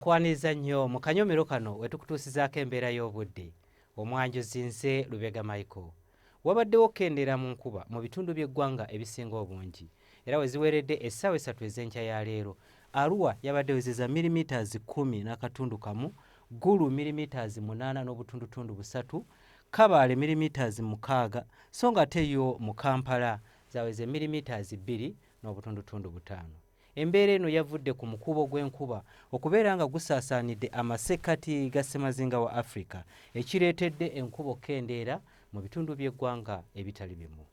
Kwaniza nnyo mu kanyomero kano wetukutuusizaako embeera y'obudde. Omwanjuzi nze Lubega Michael. Wabaddewo okkendeera mu nkuba mu bitundu by'eggwanga ebisinga obungi era we ziweeredde essaawa 3 ez'enkya ya leero. Arua yabadde wezeza milimitaazi 10 n'akatundu kamu, Gulu milimitaazi 8 n'obutundutundu 3, Kabale milimitaazi 6, so ng'ate yo mu Kampala zaweze milimitaazi 2 n'obutundutundu 5. Embeera eno yavudde ku mukubo gw'enkuba okubeera nga gusaasaanidde amasekkati ga ssemazinga wa Africa, ekireetedde enkuba okkendeera mu bitundu by'eggwanga ebitali bimu.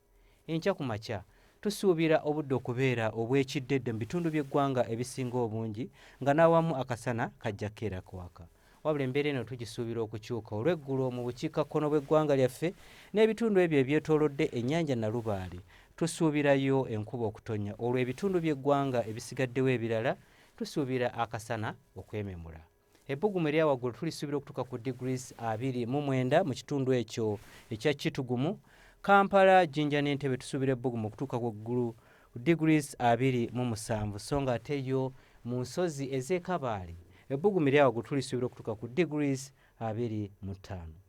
Enkya ku makya tusuubira obudde okubeera obw'ekiddedde mu bitundu by'eggwanga ebisinga obungi nga n'awamu akasana kajja kkeera kwaka. Wabula embeera eno tugisuubira okukyuka olw'eggulo mu bukiikakkono bw'eggwanga lyaffe n'ebitundu ebyo ebyetoolodde ennyanja Nalubaale tusuubirayo enkuba okutonya, olwo ebitundu by'eggwanga ebisigaddewo ebirala tusuubira akasana okwememula. Ebbugumu erya waggulu tulisuubira okutuuka ku degrees 29 mu kitundu ekyo ekya Kitugumu. Kampala, Jinja n'Entebbe tusuubira ebbugumu okutuuka ku ggulu ku degrees 27, so ng'ate yo mu nsozi ez'e Kabale ebbugumu erya waggulu tulisuubira okutuuka ku degrees 25.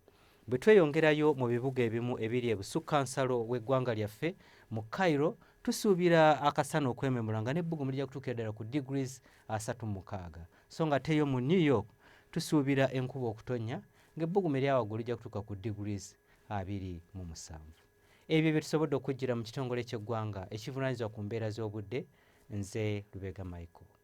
Bwe tweyongerayo mu bibuga ebimu ebiri ebusukkansalo w'eggwanga lyaffe mu Cairo tusuubira akasana okwememula nga n'ebbugumu lijja kutuukira ddala ku degrees 36, so ng'ate yo mu New York tusuubira enkuba okutonya ng'ebbugumu erya waggulu lijja kutuuka ku degrees 27. Ebyo bye tusobodde okujjira mu kitongole ky'eggwanga ekivunaanyizibwa ku mbeera z'obudde. Nze Lubega Michael.